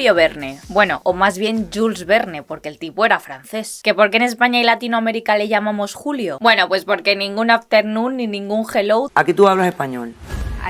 Julio Verne. Bueno, o más bien Jules Verne, porque el tipo era francés. ¿Que por qué en España y Latinoamérica le llamamos Julio? Bueno, pues porque ningún afternoon ni ningún hello. Aquí tú hablas español.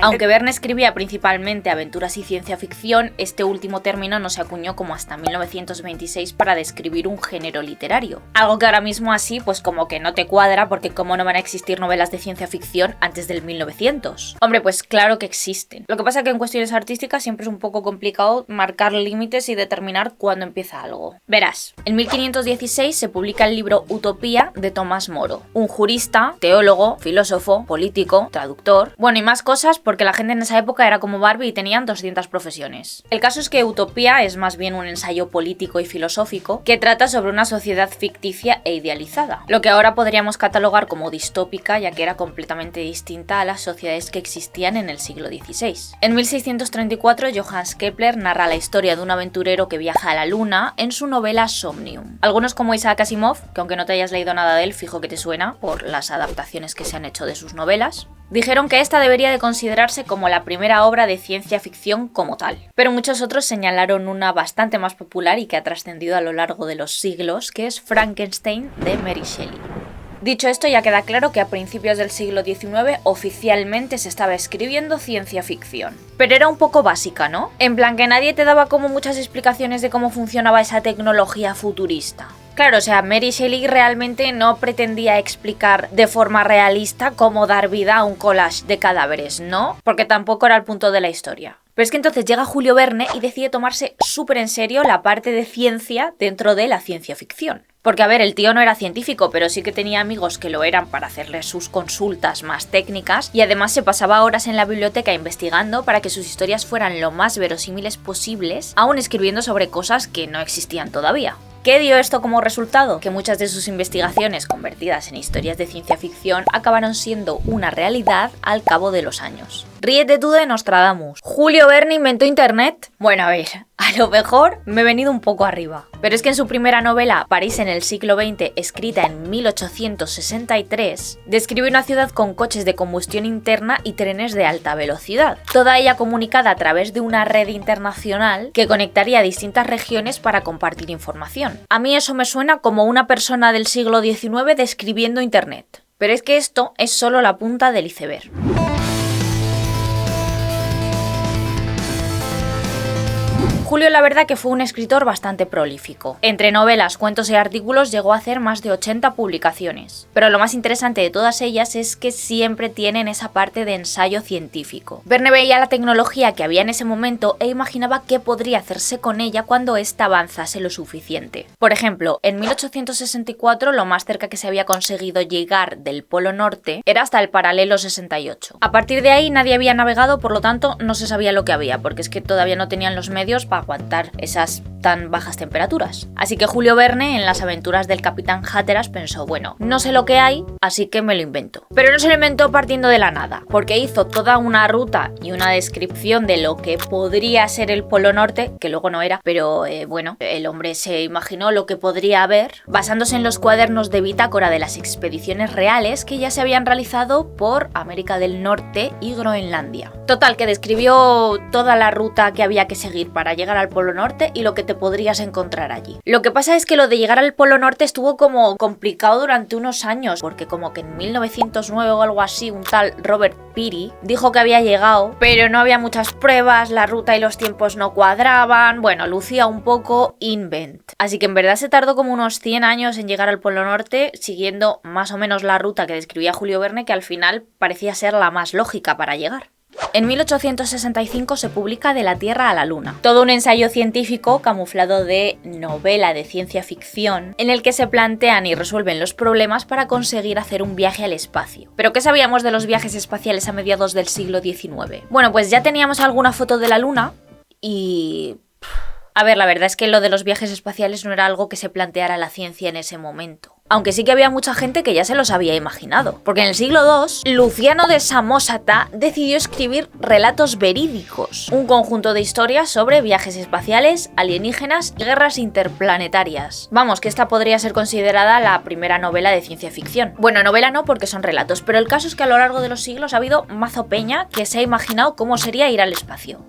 Aunque Verne escribía principalmente aventuras y ciencia ficción, este último término no se acuñó como hasta 1926 para describir un género literario. Algo que ahora mismo así pues como que no te cuadra, porque cómo no van a existir novelas de ciencia ficción antes del 1900. Hombre, pues claro que existen. Lo que pasa es que en cuestiones artísticas siempre es un poco complicado marcar límites y determinar cuándo empieza algo. Verás, en 1516 se publica el libro Utopía de Tomás Moro, un jurista, teólogo, filósofo, político, traductor, bueno y más cosas, porque la gente en esa época era como Barbie y tenían 200 profesiones. El caso es que Utopía es más bien un ensayo político y filosófico que trata sobre una sociedad ficticia e idealizada, lo que ahora podríamos catalogar como distópica, ya que era completamente distinta a las sociedades que existían en el siglo XVI. En 1634 Johannes Kepler narra la historia de un aventurero que viaja a la luna en su novela Somnium. Algunos como Isaac Asimov, que aunque no te hayas leído nada de él, fijo que te suena por las adaptaciones que se han hecho de sus novelas, dijeron que esta debería de considerarse como la primera obra de ciencia ficción como tal. Pero muchos otros señalaron una bastante más popular y que ha trascendido a lo largo de los siglos, que es Frankenstein de Mary Shelley. Dicho esto, ya queda claro que a principios del siglo XIX oficialmente se estaba escribiendo ciencia ficción. Pero era un poco básica, ¿no? En plan que nadie te daba como muchas explicaciones de cómo funcionaba esa tecnología futurista. Claro, o sea, Mary Shelley realmente no pretendía explicar de forma realista cómo dar vida a un collage de cadáveres, ¿no? Porque tampoco era el punto de la historia. Pero es que entonces llega Julio Verne y decide tomarse súper en serio la parte de ciencia dentro de la ciencia ficción. Porque a ver, el tío no era científico, pero sí que tenía amigos que lo eran para hacerle sus consultas más técnicas y además se pasaba horas en la biblioteca investigando para que sus historias fueran lo más verosímiles posibles, aún escribiendo sobre cosas que no existían todavía. ¿Qué dio esto como resultado? Que muchas de sus investigaciones convertidas en historias de ciencia ficción acabaron siendo una realidad al cabo de los años. Ríete tú de Nostradamus. ¿Julio Verne inventó Internet? Bueno, a ver, a lo mejor me he venido un poco arriba. Pero es que en su primera novela, París en el siglo XX, escrita en 1863, describe una ciudad con coches de combustión interna y trenes de alta velocidad. Toda ella comunicada a través de una red internacional que conectaría distintas regiones para compartir información. A mí eso me suena como una persona del siglo XIX describiendo Internet. Pero es que esto es solo la punta del iceberg. Julio la verdad que fue un escritor bastante prolífico. Entre novelas, cuentos y artículos llegó a hacer más de 80 publicaciones. Pero lo más interesante de todas ellas es que siempre tienen esa parte de ensayo científico. Verne veía la tecnología que había en ese momento e imaginaba qué podría hacerse con ella cuando ésta avanzase lo suficiente. Por ejemplo, en 1864 lo más cerca que se había conseguido llegar del Polo Norte era hasta el paralelo 68. A partir de ahí nadie había navegado, por lo tanto no se sabía lo que había, porque es que todavía no tenían los medios para aguantar esas tan bajas temperaturas. Así que Julio Verne, en las aventuras del Capitán Hatteras, pensó, bueno, no sé lo que hay, así que me lo invento. Pero no se lo inventó partiendo de la nada, porque hizo toda una ruta y una descripción de lo que podría ser el Polo Norte, que luego no era, pero bueno, el hombre se imaginó lo que podría haber, basándose en los cuadernos de bitácora de las expediciones reales que ya se habían realizado por América del Norte y Groenlandia. Total, que describió toda la ruta que había que seguir para llegar al Polo Norte y lo que te podrías encontrar allí. Lo que pasa es que lo de llegar al Polo Norte estuvo como complicado durante unos años, porque como que en 1909 o algo así, un tal Robert Peary dijo que había llegado, pero no había muchas pruebas, la ruta y los tiempos no cuadraban, bueno, lucía un poco invent. Así que en verdad se tardó como unos 100 años en llegar al Polo Norte, siguiendo más o menos la ruta que describía Julio Verne, que al final parecía ser la más lógica para llegar. En 1865 se publica De la Tierra a la Luna, todo un ensayo científico camuflado de novela de ciencia ficción en el que se plantean y resuelven los problemas para conseguir hacer un viaje al espacio. ¿Pero qué sabíamos de los viajes espaciales a mediados del siglo XIX? Bueno, pues ya teníamos alguna foto de la Luna y... A ver, la verdad es que lo de los viajes espaciales no era algo que se planteara la ciencia en ese momento. Aunque sí que había mucha gente que ya se los había imaginado. Porque en el siglo II, Luciano de Samosata decidió escribir Relatos verídicos, un conjunto de historias sobre viajes espaciales, alienígenas y guerras interplanetarias. Vamos, que esta podría ser considerada la primera novela de ciencia ficción. Bueno, novela no porque son relatos, pero el caso es que a lo largo de los siglos ha habido mazo peña que se ha imaginado cómo sería ir al espacio.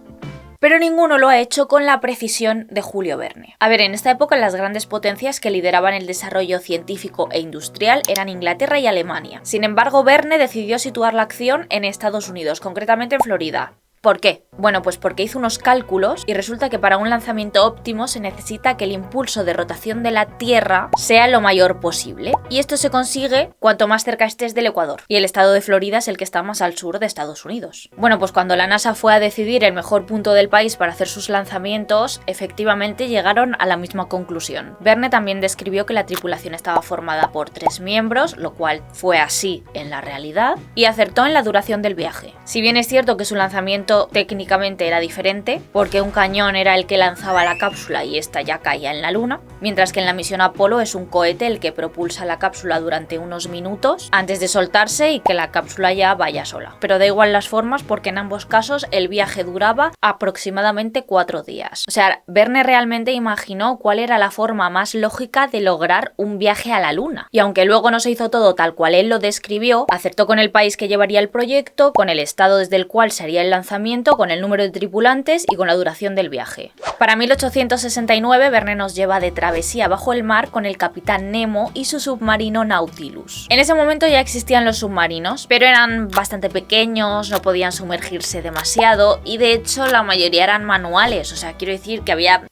pero ninguno lo ha hecho con la precisión de Julio Verne. A ver, en esta época las grandes potencias que lideraban el desarrollo científico e industrial eran Inglaterra y Alemania. Sin embargo, Verne decidió situar la acción en Estados Unidos, concretamente en Florida. ¿Por qué? Bueno, pues porque hizo unos cálculos y resulta que para un lanzamiento óptimo se necesita que el impulso de rotación de la Tierra sea lo mayor posible. Y esto se consigue cuanto más cerca estés del Ecuador. Y el estado de Florida es el que está más al sur de Estados Unidos. Bueno, pues cuando la NASA fue a decidir el mejor punto del país para hacer sus lanzamientos, efectivamente llegaron a la misma conclusión. Verne también describió que la tripulación estaba formada por 3 miembros, lo cual fue así en la realidad, y acertó en la duración del viaje. Si bien es cierto que su lanzamiento técnicamente era diferente, porque un cañón era el que lanzaba la cápsula y esta ya caía en la Luna, mientras que en la misión Apolo es un cohete el que propulsa la cápsula durante unos minutos antes de soltarse y que la cápsula ya vaya sola. Pero da igual las formas porque en ambos casos el viaje duraba aproximadamente 4 días. O sea, Verne realmente imaginó cuál era la forma más lógica de lograr un viaje a la Luna. Y aunque luego no se hizo todo tal cual él lo describió, acertó con el país que llevaría el proyecto, con el estado desde el cual se haría el lanzamiento, con el número de tripulantes y con la duración del viaje. Para 1869, Verne nos lleva de travesía bajo el mar con el capitán Nemo y su submarino Nautilus. En ese momento ya existían los submarinos, pero eran bastante pequeños, no podían sumergirse demasiado y de hecho la mayoría eran manuales, o sea, quiero decir que había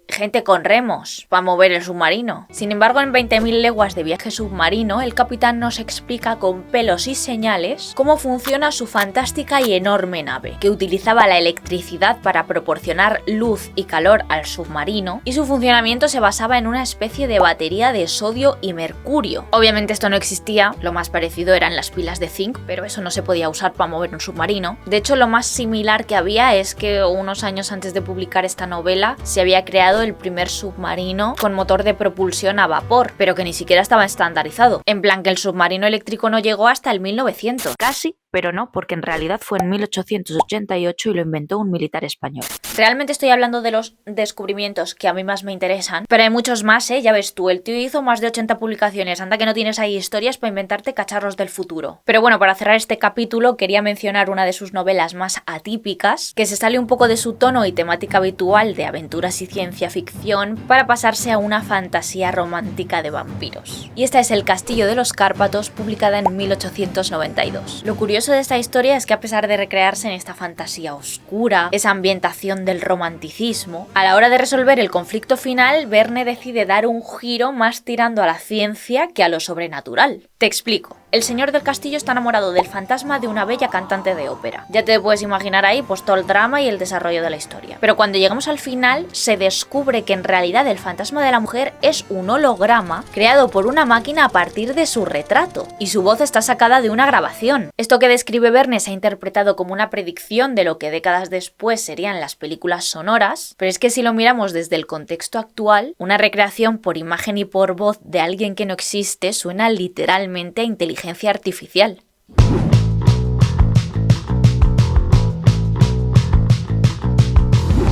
gente con remos para mover el submarino. Sin embargo, en 20.000 leguas de viaje submarino, el capitán nos explica con pelos y señales cómo funciona su fantástica y enorme nave, que utilizaba la electricidad para proporcionar luz y calor al submarino, y su funcionamiento se basaba en una especie de batería de sodio y mercurio. Obviamente esto no existía, lo más parecido eran las pilas de zinc, pero eso no se podía usar para mover un submarino. De hecho, lo más similar que había es que unos años antes de publicar esta novela se había creado el primer submarino con motor de propulsión a vapor, pero que ni siquiera estaba estandarizado. En plan que el submarino eléctrico no llegó hasta el 1900. Casi, pero no, porque en realidad fue en 1888 y lo inventó un militar español. Realmente estoy hablando de los descubrimientos que a mí más me interesan, pero hay muchos más, ya ves tú, el tío hizo más de 80 publicaciones, anda que no tienes ahí historias para inventarte cacharros del futuro. Pero bueno, para cerrar este capítulo quería mencionar una de sus novelas más atípicas, que se sale un poco de su tono y temática habitual de aventuras y ciencia ficción para pasarse a una fantasía romántica de vampiros. Y esta es El Castillo de los Cárpatos, publicada en 1892. Lo curioso de esta historia es que a pesar de recrearse en esta fantasía oscura, esa ambientación del romanticismo, a la hora de resolver el conflicto final, Verne decide dar un giro más tirando a la ciencia que a lo sobrenatural. Te explico. El señor del castillo está enamorado del fantasma de una bella cantante de ópera. Ya te puedes imaginar ahí pues todo el drama y el desarrollo de la historia. Pero cuando llegamos al final, se descubre que en realidad el fantasma de la mujer es un holograma creado por una máquina a partir de su retrato, y su voz está sacada de una grabación. Esto que describe Verne se ha interpretado como una predicción de lo que décadas después serían las películas sonoras, pero es que si lo miramos desde el contexto actual, una recreación por imagen y por voz de alguien que no existe suena literalmente a inteligencia artificial.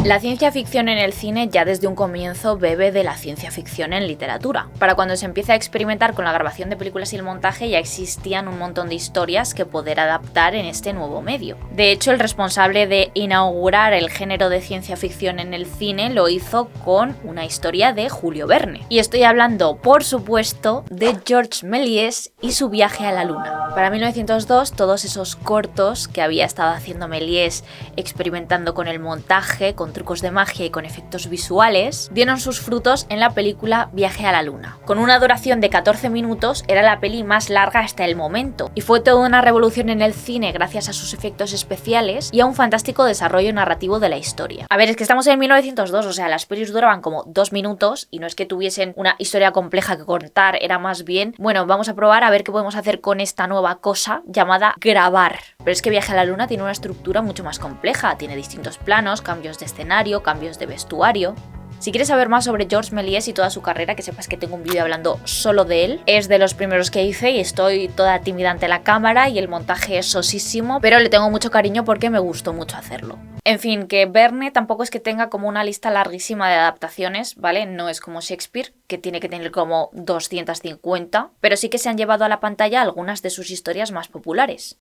La ciencia ficción en el cine ya desde un comienzo bebe de la ciencia ficción en literatura. Para cuando se empieza a experimentar con la grabación de películas y el montaje ya existían un montón de historias que poder adaptar en este nuevo medio. De hecho, el responsable de inaugurar el género de ciencia ficción en el cine lo hizo con una historia de Julio Verne. Y estoy hablando, por supuesto, de Georges Méliès y su viaje a la Luna. Para 1902, todos esos cortos que había estado haciendo Méliès experimentando con el montaje, con trucos de magia y con efectos visuales, dieron sus frutos en la película Viaje a la Luna. Con una duración de 14 minutos, era la peli más larga hasta el momento, y fue toda una revolución en el cine gracias a sus efectos especiales y a un fantástico desarrollo narrativo de la historia. A ver, es que estamos en 1902, o sea, las pelis duraban como 2 minutos, y no es que tuviesen una historia compleja que contar, era más bien, bueno, vamos a probar a ver qué podemos hacer con esta nueva cosa llamada grabar. Pero es que Viaje a la Luna tiene una estructura mucho más compleja, tiene distintos planos, cambios de escenario, cambios de vestuario. Si quieres saber más sobre Georges Méliès y toda su carrera, que sepas que tengo un vídeo hablando solo de él. Es de los primeros que hice y estoy toda tímida ante la cámara y el montaje es sosísimo, pero le tengo mucho cariño porque me gustó mucho hacerlo. En fin, que Verne tampoco es que tenga como una lista larguísima de adaptaciones, ¿vale? No es como Shakespeare, que tiene que tener como 250, pero sí que se han llevado a la pantalla algunas de sus historias más populares.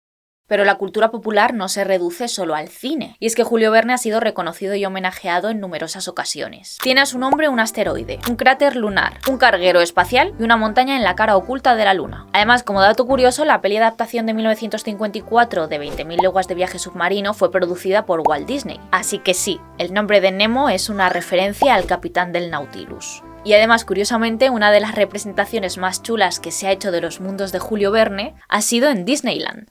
Pero la cultura popular no se reduce solo al cine, y es que Julio Verne ha sido reconocido y homenajeado en numerosas ocasiones. Tiene a su nombre un asteroide, un cráter lunar, un carguero espacial y una montaña en la cara oculta de la Luna. Además, como dato curioso, la peli adaptación de 1954 de 20.000 leguas de viaje submarino fue producida por Walt Disney. Así que sí, el nombre de Nemo es una referencia al capitán del Nautilus. Y además, curiosamente, una de las representaciones más chulas que se ha hecho de los mundos de Julio Verne ha sido en Disneyland.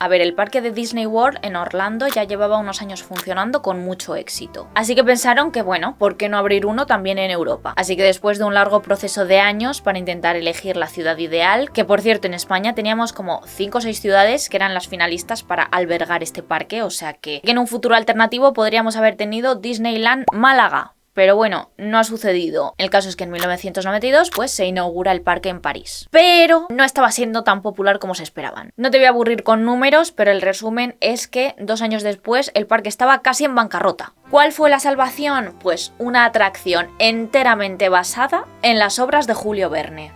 A ver, el parque de Disney World en Orlando ya llevaba unos años funcionando con mucho éxito. Así que pensaron que bueno, ¿por qué no abrir uno también en Europa? Así que después de un largo proceso de años para intentar elegir la ciudad ideal, que por cierto en España teníamos como 5 o 6 ciudades que eran las finalistas para albergar este parque, o sea que en un futuro alternativo podríamos haber tenido Disneyland Málaga. Pero bueno, no ha sucedido. El caso es que en 1992 pues se inaugura el parque en París. Pero no estaba siendo tan popular como se esperaban. No te voy a aburrir con números, pero el resumen es que 2 años después el parque estaba casi en bancarrota. ¿Cuál fue la salvación? Pues una atracción enteramente basada en las obras de Julio Verne.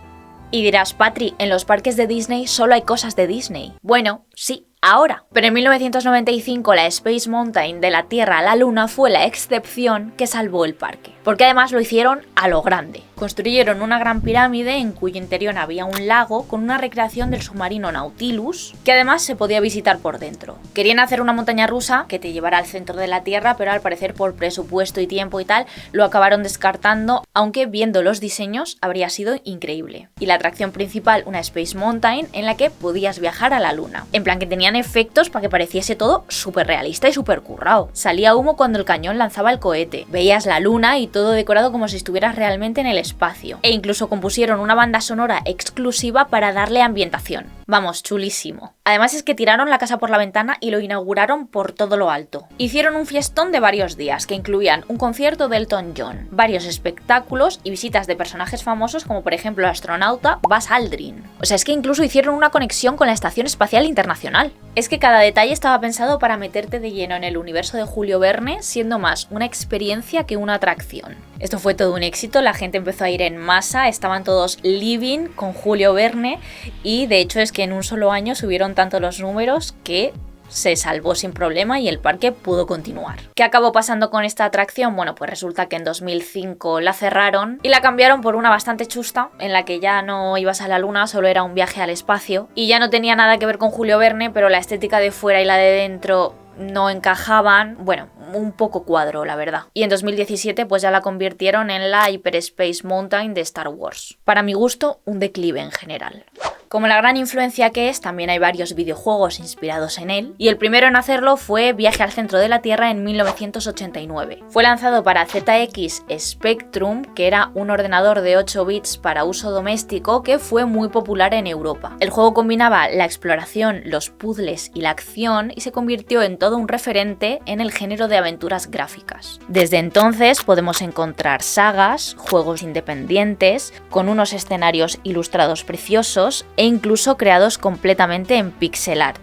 Y dirás, Patri, en los parques de Disney solo hay cosas de Disney. Bueno, sí, ahora. Pero en 1995 la Space Mountain de la Tierra a la Luna fue la excepción que salvó el parque. Porque además lo hicieron a lo grande. Construyeron una gran pirámide en cuyo interior había un lago con una recreación del submarino Nautilus, que además se podía visitar por dentro. Querían hacer una montaña rusa que te llevara al centro de la Tierra, pero al parecer por presupuesto y tiempo y tal, lo acabaron descartando, aunque viendo los diseños habría sido increíble. Y la atracción principal, una Space Mountain, en la que podías viajar a la Luna. En plan que tenían efectos para que pareciese todo súper realista y súper currado. Salía humo cuando el cañón lanzaba el cohete. Veías la Luna y todo decorado como si estuvieras realmente en el espacio. E incluso compusieron una banda sonora exclusiva para darle ambientación. Vamos, chulísimo. Además es que tiraron la casa por la ventana y lo inauguraron por todo lo alto. Hicieron un fiestón de varios días que incluían un concierto de Elton John, varios espectáculos y visitas de personajes famosos como por ejemplo el astronauta Buzz Aldrin. O sea, es que incluso hicieron una conexión con la Estación Espacial Internacional. Es que cada detalle estaba pensado para meterte de lleno en el universo de Julio Verne, siendo más una experiencia que una atracción. Esto fue todo un éxito, la gente empezó a ir en masa, estaban todos living con Julio Verne y de hecho es que en un solo año subieron tanto los números que se salvó sin problema y el parque pudo continuar. ¿Qué acabó pasando con esta atracción? Bueno, pues resulta que en 2005 la cerraron y la cambiaron por una bastante chusta, en la que ya no ibas a la Luna, solo era un viaje al espacio y ya no tenía nada que ver con Julio Verne, pero la estética de fuera y la de dentro no encajaban, bueno, un poco cuadro, la verdad. Y en 2017 pues ya la convirtieron en la Hyperspace Mountain de Star Wars. Para mi gusto, un declive en general. Como la gran influencia que es, también hay varios videojuegos inspirados en él, y el primero en hacerlo fue Viaje al Centro de la Tierra en 1989. Fue lanzado para ZX Spectrum, que era un ordenador de 8 bits para uso doméstico que fue muy popular en Europa. El juego combinaba la exploración, los puzzles y la acción y se convirtió en todo un referente en el género de aventuras gráficas. Desde entonces podemos encontrar sagas, juegos independientes, con unos escenarios ilustrados preciosos e incluso creados completamente en pixel art.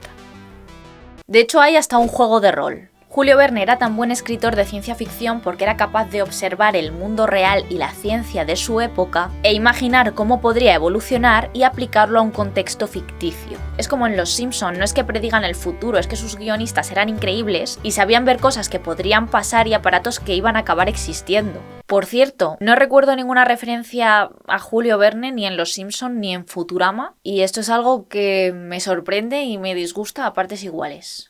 De hecho, hay hasta un juego de rol. Julio Verne era tan buen escritor de ciencia ficción porque era capaz de observar el mundo real y la ciencia de su época e imaginar cómo podría evolucionar y aplicarlo a un contexto ficticio. Es como en Los Simpson, no es que predigan el futuro, es que sus guionistas eran increíbles y sabían ver cosas que podrían pasar y aparatos que iban a acabar existiendo. Por cierto, no recuerdo ninguna referencia a Julio Verne ni en Los Simpson ni en Futurama, y esto es algo que me sorprende y me disgusta a partes iguales.